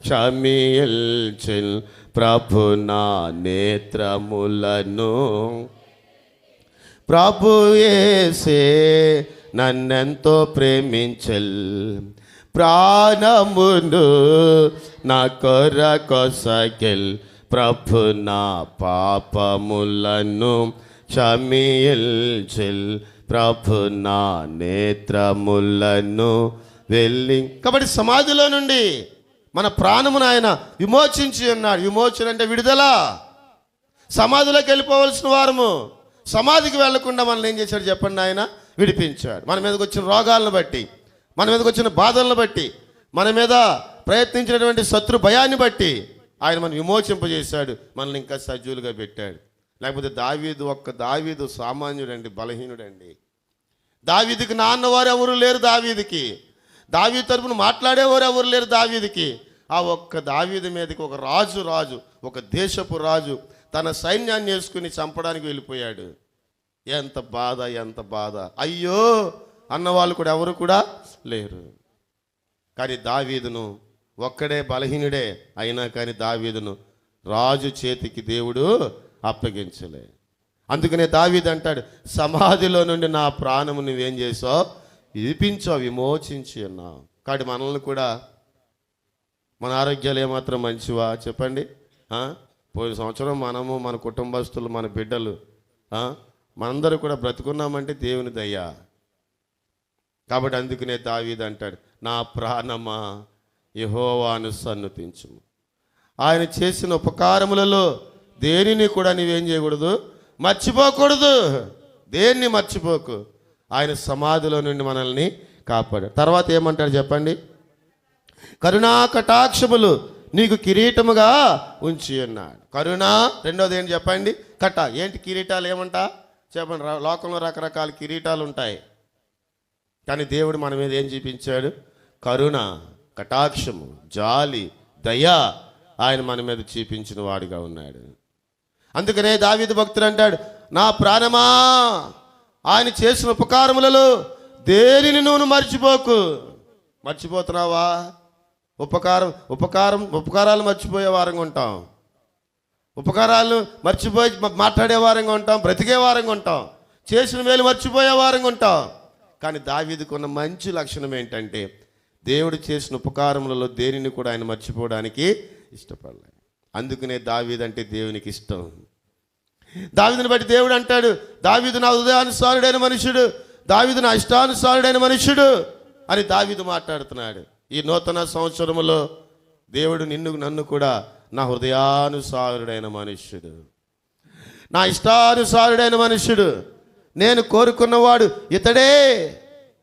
క్షమించెను, ప్రభు నా నేత్రములను. ప్రభు యేసే నన్నెంతో ప్రేమించెల్, ప్రాణమును నా కొరకొసగెల్. ప్రభు నా పాపములను క్షమించెల్, ప్రభు నా నేత్రములను వెళ్ళి. కాబట్టి సమాధిలో నుండి మన ప్రాణమును ఆయన విమోచించి ఉన్నాడు. విమోచన అంటే విడుదల. సమాధిలోకి వెళ్ళిపోవలసిన వారము సమాధికి వెళ్లకుండా మనల్ని ఏం చేశాడు చెప్పండి? ఆయన విడిపించాడు. మన మీదకి వచ్చిన రోగాలను బట్టి, మన మీదకి వచ్చిన బాధలను బట్టి, మన మీద ప్రయత్నించినటువంటి శత్రు భయాన్ని బట్టి ఆయన మనం విమోచింపజేశాడు. మనల్ని ఇంకా సజీవులుగా పెట్టాడు. లేకపోతే దావీదు సామాన్యుడండి, బలహీనుడండి. దావీదుకి నాన్నవారు ఎవరు లేరు. దావీదు తరపున మాట్లాడేవారు ఎవరు లేరు దావీదుకి. ఆ ఒక్క దావీదు మీదకి ఒక రాజు ఒక దేశపు రాజు తన సైన్యాన్ని వేసుకుని చంపడానికి వెళ్ళిపోయాడు. ఎంత బాధ. అయ్యో అన్నవాళ్ళు కూడా ఎవరు కూడా లేరు. కానీ దావీదును, ఒక్కడే బలహీనుడే అయినా కానీ దావీదును రాజు చేతికి దేవుడు అప్పగించలే. అందుకనే దావీదు అంటాడు, సమాధిలో నుండి నా ప్రాణము నువ్వేం చేసావు? విడిపించావు, విమోచించి అన్నావు. కాబట్టి మనల్ని కూడా, మన ఆరోగ్యాలు ఏమాత్రం మంచివా చెప్పండి? పోయిన సంవత్సరం మనము, మన కుటుంబస్తులు, మన బిడ్డలు, మనందరూ కూడా బ్రతుకున్నామంటే దేవుని దయ. కాబట్టి అందుకనే దావీదు అంటాడు, నా ప్రాణమా యెహోవాను సన్నుతించుము. ఆయన చేసిన ఉపకారములలో దేనిని కూడా నీవేం చేయకూడదు? మర్చిపోకూడదు. దేన్ని మర్చిపోకు. ఆయన సమాధిలో నుండి మనల్ని కాపాడాడు. తర్వాత ఏమంటాడు చెప్పండి? కరుణా కటాక్షములు నీకు కిరీటముగా ఉంచి ఉన్నాడు. కరుణ. రెండోది ఏంటి చెప్పండి? ఏంటి కిరీటాలు? ఏమంట చెప్పండి. లోకంలో రకరకాల కిరీటాలు ఉంటాయి. కానీ దేవుడు మన మీద ఏం చూపించాడు? కరుణ, కటాక్షము, జాలి, దయ ఆయన మన మీద చూపించిన వాడిగా ఉన్నాడు. అందుకనే దావీదు భక్తుడు అంటాడు, నా ప్రాణమా ఆయన చేసిన ఉపకారములలో దేనిని నువ్వు మర్చిపోకు. మర్చిపోతున్నావా? ఉపకారాలు మర్చిపోయే వారంగా ఉంటాం. ఉపకారాలు మర్చిపోయి మాట్లాడే వారంగా ఉంటాం, బ్రతికే వారంగా ఉంటాం, చేసిన మేలు మర్చిపోయే వారంగా ఉంటాం. కానీ దావీదుకు ఉన్న మంచి లక్షణం ఏంటంటే దేవుడు చేసిన ఉపకారములలో దేనిని కూడా ఆయన మర్చిపోవడానికి ఇష్టపడలేదు. అందుకనే దావీదు అంటే దేవునికి ఇష్టం. దావీదుని బట్టి దేవుడు అంటాడు, దావీదు నా హృదయానుసారుడైన మనుషుడు, దావీదు నా ఇష్టానుసారుడైన మనుషుడు అని దావీదు మాట్లాడుతున్నాడు. ఈ నూతన సంవత్సరములో దేవుడు నన్ను కూడా నా హృదయానుసారుడైన మనుష్యుడు, నా ఇష్టానుసారుడైన మనుష్యుడు, నేను కోరుకున్నవాడు ఇతడే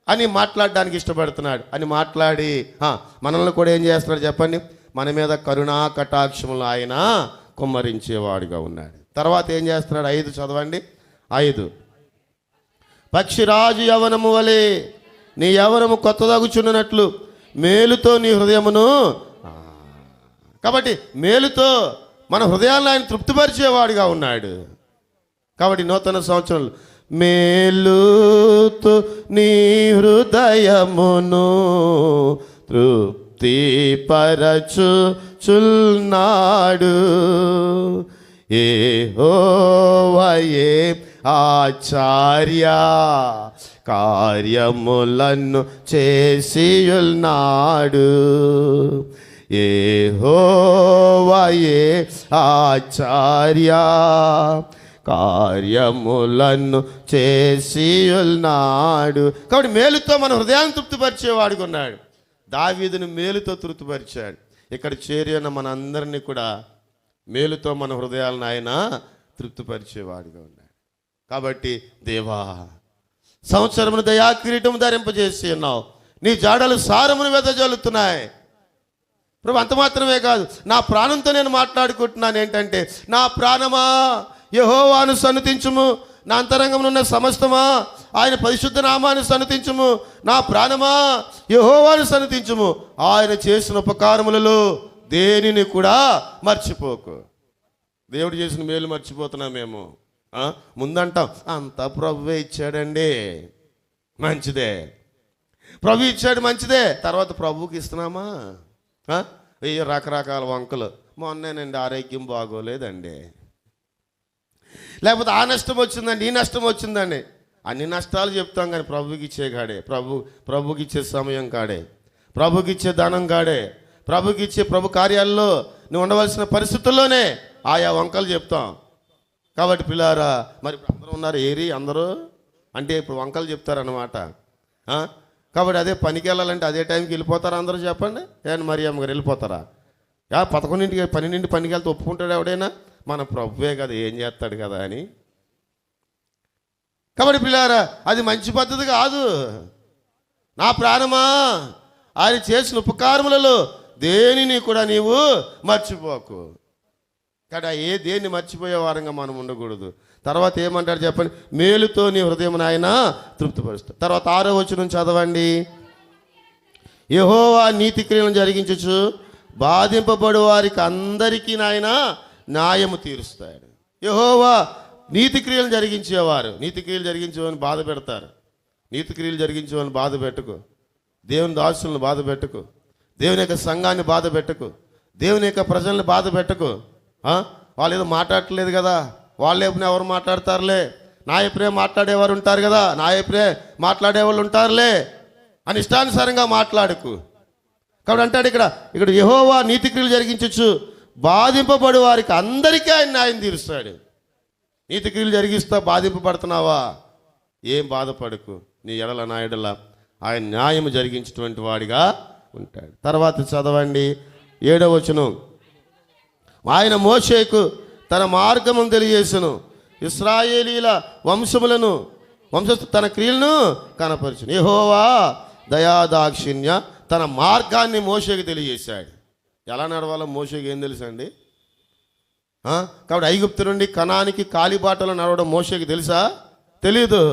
అని మాట్లాడడానికి ఇష్టపడుతున్నాడు అని మాట్లాడి మనల్ని కూడా ఏం చేస్తున్నాడు చెప్పండి? మన మీద కరుణా కటాక్షములు ఆయన కుమ్మరించేవాడుగా ఉన్నాడు. తర్వాత ఏం చేస్తున్నాడు? 5 చదవండి. 5 పక్షిరాజు యవనము వలె నీ యవనము కొత్తదగుచున్నట్లు మేలుతో నీ హృదయమును. కాబట్టి మేలుతో మన హృదయాలను ఆయన తృప్తిపరిచేవాడుగా ఉన్నాడు. కాబట్టి నూతన సంవత్సరంలో మేలుతో నీ హృదయమును తృప్తిపరచుచున్నాడు యెహోవాయే ఆచార్య కార్యములను చేసియున్నాడు. యెహోవాయే ఆచార్య కార్యములను చేసియున్నాడు. కాబట్టి మేలుతో మన హృదయాన్ని తృప్తిపరిచేవాడుగా ఉన్నాడు. దావీదును మేలుతో తృప్తిపరిచాడు. ఇక్కడ చేరి ఉన్న మనందరినీ కూడా మేలుతో మన హృదయాలను ఆయన తృప్తిపరిచేవాడుగా ఉన్నాడు. కాబట్టి దేవా, సంవత్సరమును దయా కిరీటము ధరింపజేసి ఉన్నావు, నీ జాడలు సారమును వెదజల్లుతున్నాయి. ప్రభు అంత మాత్రమే కాదు, నా ప్రాణంతో నేను మాట్లాడుకుంటున్నాను ఏంటంటే, నా ప్రాణమా యెహోవాను సన్నుతించుము. నా అంతరంగంలో ఉన్న సమస్తమా ఆయన పరిశుద్ధ నామాన్ని సన్నుతించుము. నా ప్రాణమా యెహోవాను సన్నుతించుము. ఆయన చేసిన ఉపకారములలో దేనిని కూడా మర్చిపోకు. దేవుడు చేసిన మేలు మర్చిపోతున్నామేమో. ముందంటాం అంతా ప్రభువే ఇచ్చాడండి, మంచిదే. ప్రభు ఇచ్చాడు, మంచిదే. తర్వాత ప్రభువుకి ఇస్తున్నామా? వెయ్యి రకరకాల వంకలు. మొన్నేనండి ఆరోగ్యం బాగోలేదండి, లేకపోతే ఆ నష్టం వచ్చిందండి, ఈ నష్టం వచ్చిందండి. అన్ని నష్టాలు చెప్తాం కానీ ప్రభుకి ఇచ్చే కాడే, ప్రభుకి ఇచ్చే సమయం కాడే, ప్రభుకి ఇచ్చే ధనం కాడే, ప్రభుకి ఇచ్చే ప్రభు కార్యాల్లో నువ్వు ఉండవలసిన పరిస్థితుల్లోనే ఆయా వంకలు చెప్తాం. కాబట్టి పిల్లారా, మరి ఇప్పుడు అందరూ ఉన్నారు ఏరి అందరూ అంటే ఇప్పుడు వంకలు చెప్తారన్నమాట. కాబట్టి అదే పనికి వెళ్ళాలంటే అదే టైంకి వెళ్ళిపోతారా అందరూ? చెప్పండి. మరి అమ్మగారు వెళ్ళిపోతారా? 11ంటికి 12ంటికి పనికి వెళ్తే ఒప్పుకుంటాడు ఎవడైనా? మన ప్రభువే కదా, ఏం చేస్తాడు కదా అని. కాబట్టి పిల్లారా, అది మంచి పద్ధతి కాదు. నా ప్రాణమా ఆయన చేసిన ఉపకారములలో దేనిని కూడా నీవు మర్చిపోకు. కాబట్టి దేన్ని మర్చిపోయే వారంగా మనం ఉండకూడదు. తర్వాత ఏమంటారు చెప్పండి? మేలుతో నీ హృదయం ఆయన తృప్తిపరుస్తాడు. తర్వాత 6వ వచనం చదవండి. యెహోవా నీతి క్రియలను జరిగించచ్చు, బాధింపబడు వారికి అందరికీ నాయన న్యాయము తీరుస్తాడు. యెహోవా నీతి క్రియలు జరిగించేవారు. నీతి క్రియలు జరిగించేవారిని బాధ పెడతారు. నీతి క్రియలు జరిగించేవారిని బాధ పెట్టుకో. దేవుని దాసులను బాధ పెట్టుకో. దేవుని యొక్క సంఘాన్ని బాధ పెట్టుకో. దేవుని యొక్క ప్రజల్ని బాధ పెట్టుకో. వాళ్ళు ఏదో మాట్లాడట్లేదు కదా, వాళ్ళు ఎప్పుడు ఎవరు మాట్లాడతారులే, నా ఎప్పుడే మాట్లాడేవారు ఉంటారు కదా, నా ఎప్పుడే మాట్లాడేవాళ్ళు ఉంటారులే అని ఇష్టానుసారంగా మాట్లాడుకు. కాబట్టి అంటాడు ఇక్కడ యెహోవా నీతి క్రియలు జరిగించచ్చు, బాధింపబడు వారికి అందరికీ ఆయన న్యాయం తీరుస్తాడు. నీతి క్రియలు జరిగిస్తా బాధింపబడుతున్నావా? ఏం బాధపడకు, నీ ఎడల నా ఎడల ఆయన న్యాయం జరిగించేటువంటి వాడిగా ఉంటాడు. తర్వాత చదవండి 7వ వచనం. ఆయన మోషేకు తన మార్గమును తెలియజేసెను, ఇశ్రాయేలీల వంశములను తన క్రియలను కనపరచును. యెహోవా దయాదాక్షిణ్య తన మార్గాన్ని మోషేకి తెలియజేశాడు. ఎలా నడవాలో మోషేకి ఏం తెలుసు అండి? కాబట్టి ఐగుప్తు నుండి కనానికి కాలిబాటలో నడవడం మోషేకి తెలుసా? తెలీదు.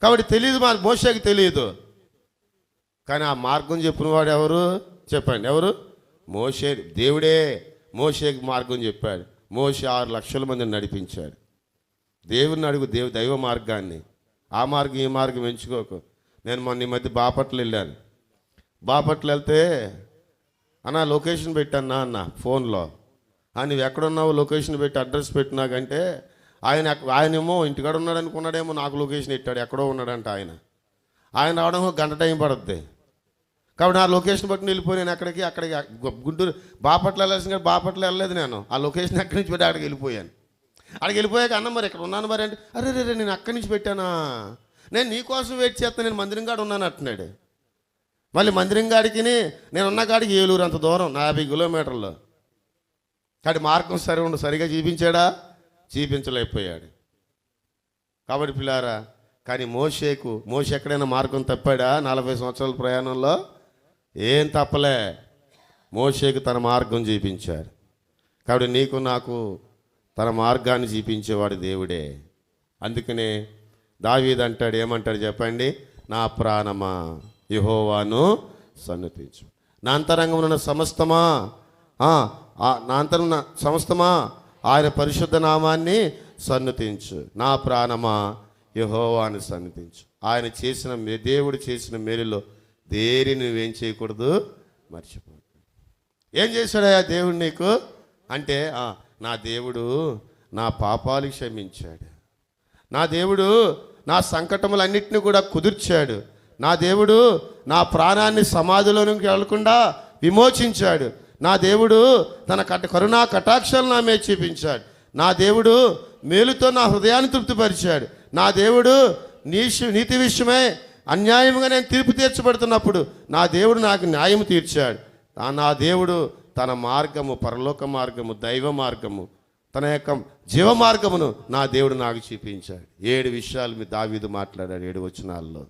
కాబట్టి తెలియదు, మోషేకి తెలియదు. కానీ ఆ మార్గం చెప్పినవాడు ఎవరు చెప్పండి? ఎవరు? మోషే. దేవుడే మోషేకి మార్గం చెప్పాడు. మోషే 6 లక్షల మందిని నడిపించాడు. దేవుని అడుగు, దైవ మార్గాన్ని. ఆ మార్గం ఈ మార్గం ఎంచుకోకు. నేను మొన్న ఈ మధ్య బాపట్ల వెళ్ళాను. బాపట్ల వెళ్తే అన్న లొకేషన్ పెట్టాను అన్న ఫోన్లో. నువ్వు ఎక్కడున్నావు లొకేషన్ పెట్టి అడ్రస్ పెట్టినాకంటే ఆయనేమో ఇంటికాడ ఉన్నాడు అనుకున్నాడేమో, నాకు లొకేషన్ పెట్టాడు, ఎక్కడో ఉన్నాడంట ఆయన. ఆయన రావడం 1 గంట టైం పడుద్ది. కాబట్టి నా లొకేషన్ బట్టి వెళ్ళిపోయి నేను అక్కడికి గుంటూరు బాపట్ల వెళ్ళాల్సిన బాపట్ల వెళ్ళలేదు నేను. ఆ లొకేషన్ ఎక్కడి నుంచి పెట్టి అక్కడికి వెళ్ళిపోయాను. అక్కడికి వెళ్ళిపోయాక అన్న మరి ఇక్కడ ఉన్నాను మరి అంటే, అరే రే నేను అక్కడి నుంచి పెట్టానా, నేను నీకోసం వెయిట్ చేస్తాను, నేను మందిరం కాడ ఉన్నాను అంటున్నాడు. మళ్ళీ మందిరం కాడికి నేనున్న కాడికి ఏలూరు అంత దూరం, 50 కిలోమీటర్లు. కాబట్టి మార్గం సరిగా చూపించాడా? చూపించలేకపోయాడు. కాబట్టి పిల్లారా, కానీ మోషే ఎక్కడైనా మార్గం తప్పాడా? 40 సంవత్సరాల ప్రయాణంలో ఏం తప్పలే. మోషేకు తన మార్గం చూపించాడు. కాబట్టి నీకు నాకు తన మార్గాన్ని చూపించేవాడు దేవుడే. అందుకనే దావీదు అంటాడు, ఏమంటాడు చెప్పండి? నా ప్రాణమా యెహోవాను సన్నుతించు, నా అంతరంగం ఉన్న సమస్తమా నా అంతరంగ సమస్తమా ఆయన పరిశుద్ధ నామాన్ని సన్నుతించు. నా ప్రాణమా యెహోవాను సన్నిధించు. ఆయన చేసిన దేవుడు చేసిన మేలులో దేని నువ్వేం చేయకూడదు, మర్చిపో. ఏం చేశాడయ్యా దేవుడు నీకు అంటే, నా దేవుడు నా పాపాలు క్షమించాడు, నా దేవుడు నా సంకటములన్నింటినీ కూడా కుదిర్చాడు, నా దేవుడు నా ప్రాణాన్ని సమాధిలో నుంచి వెళ్లకుండా విమోచించాడు, నా దేవుడు తన కరుణా కటాక్షాలు నా మీద చూపించాడు, నా దేవుడు మేలుతో నా హృదయాన్ని తృప్తిపరిచాడు, నా దేవుడు నీతి విషయమై అన్యాయంగా నేను తీర్పు తీర్చబడుతున్నప్పుడు నా దేవుడు నాకు న్యాయం తీర్చాడు. నా దేవుడు తన మార్గము, పరలోక మార్గము, దైవ మార్గము, తన యొక్క జీవ మార్గమును నా దేవుడు నాకు చూపించాడు. 7 విషయాలు మీ దావీదు మాట్లాడాడు 7 వచనాల్లో.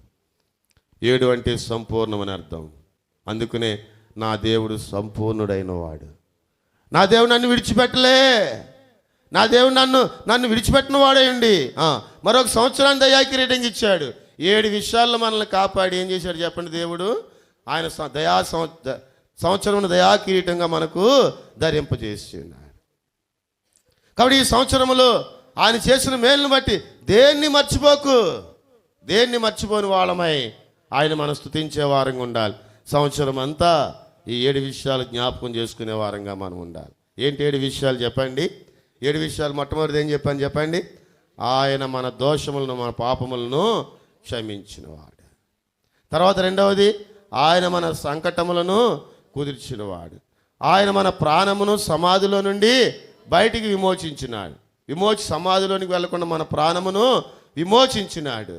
7 అంటే సంపూర్ణమని అర్థం. అందుకనే నా దేవుడు సంపూర్ణుడైన వాడు. నా దేవుడు నన్ను విడిచిపెట్టలే, నా దేవుడు నన్ను విడిచిపెట్టిన వాడేయండి. మరొక సంవత్సరాన్ని దయా కిరీటం ఇచ్చాడు. 7 విషయాల్లో మనల్ని కాపాడి ఏం చేశాడు చెప్పండి దేవుడు? ఆయన సంవత్సరం దయా కిరీటంగా మనకు ధరింపజేసి ఉన్నాడు. కాబట్టి ఈ సంవత్సరంలో ఆయన చేసిన మేలును బట్టి దేన్ని మర్చిపోని వాళ్ళమై ఆయన మనం స్తుతించే వారంగా ఉండాలి. సంవత్సరం అంతా ఈ 7 విషయాలు జ్ఞాపకం చేసుకునే వారంగా మనం ఉండాలి. ఏంటి 7 విషయాలు చెప్పండి? 7 విషయాలు. మొట్టమొదటి ఏం చెప్పండి? ఆయన మన దోషములను మన పాపములను క్షమించినవాడు. తర్వాత రెండవది, ఆయన మన సంకటములను కుదిర్చినవాడు. ఆయన మన ప్రాణమును సమాధిలో నుండి బయటికి విమోచించినాడు. సమాధిలోనికి వెళ్లకుండా మన ప్రాణమును విమోచించినాడు.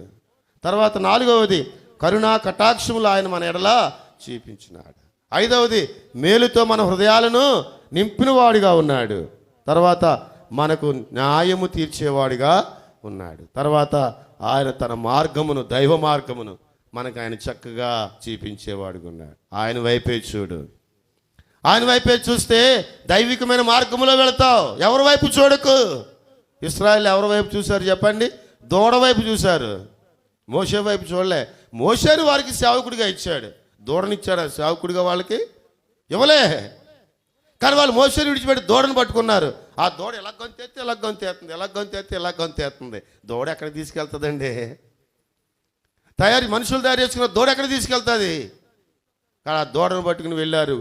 తర్వాత 4వది, కరుణా కటాక్షములు ఆయన మన ఎడల చూపించినాడు. 5వది, మేలుతో మన హృదయాలను నింపినవాడిగా ఉన్నాడు. తర్వాత మనకు న్యాయము తీర్చేవాడిగా ఉన్నాడు. తర్వాత ఆయన తన మార్గమును, దైవ మార్గమును మనకు ఆయన చక్కగా చూపించేవాడిగా ఉన్నాడు. ఆయన వైపే చూడు. ఆయన వైపే చూస్తే దైవికమైన మార్గంలో వెళతావు. ఎవరి వైపు చూడకు. ఇశ్రాయేలు ఎవరి వైపు చూశారు చెప్పండి? దూడ వైపు చూశారు. మోషే వైపు చూడలే. మోషేని వారికి సేవకుడిగా ఇచ్చాడు. దూడనిచ్చాడు సేవకుడిగా వాళ్ళకి ఇవ్వలే. కానీ వాళ్ళు మోషేని విడిచిపెట్టి దూడను పట్టుకున్నారు. ఆ దూడ ఎలా గొంతేస్తుంది. దూడ ఎక్కడ తీసుకెళ్తుందండి? మనుషులు తయారు చేసుకున్న దూడ ఎక్కడ తీసుకెళ్తుంది? కానీ ఆ దూడను పట్టుకుని వెళ్ళారు,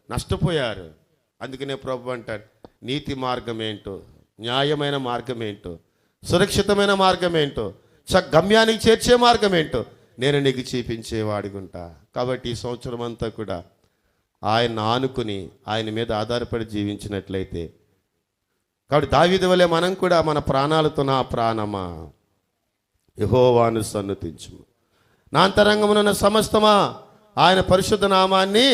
నష్టపోయారు. అందుకనే ప్రభు అంటాడు, నీతి మార్గం ఏంటో, న్యాయమైన మార్గం ఏంటో, సురక్షితమైన మార్గం ఏంటో, గమ్యానికి చేర్చే మార్గం ఏంటో నేను నీకు చూపించేవాడిగుంటా. కాబట్టి ఈ సంవత్సరం అంతా కూడా ఆయన ఆనుకుని ఆయన మీద ఆధారపడి జీవించినట్లయితే, కాబట్టి దావీదు వలె మనం కూడా మన ప్రాణాలతో, నా ప్రాణమా యెహోవాను సన్నుతించుము, నా అంతరంగమునున్న సమస్తమా ఆయన పరిశుద్ధ నామాన్ని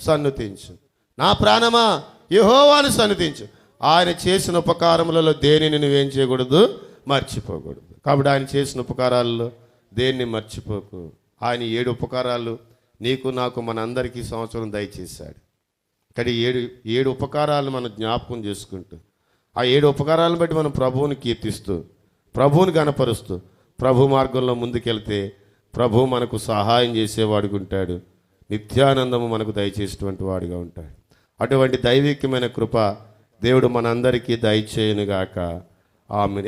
సన్నుతించు, నా ప్రాణమా యెహోవాను సన్నుతించు. ఆయన చేసిన ఉపకారములలో దేనిని నువ్వేం చేయకూడదు? మర్చిపోకూడదు. కాబట్టి ఆయన చేసిన ఉపకారాల్లో దేన్ని మర్చిపోకు. ఆయన 7 ఉపకారాలు నీకు నాకు మనందరికీ సంవత్సరం దయచేశాడు. కానీ 7 ఉపకారాలు మనం జ్ఞాపకం చేసుకుంటూ, ఆ 7 ఉపకారాలను బట్టి మనం ప్రభువుని కీర్తిస్తూ, ప్రభువుని గణపరుస్తూ, ప్రభు మార్గంలో ముందుకెళ్తే ప్రభు మనకు సహాయం చేసేవాడిగా ఉంటాడు. నిత్యానందము మనకు దయచేసేటువంటి వాడిగా ఉంటాడు. అటువంటి దైవికమైన కృప దేవుడు మనందరికీ దయచేయునుగాక. ఆమేన్.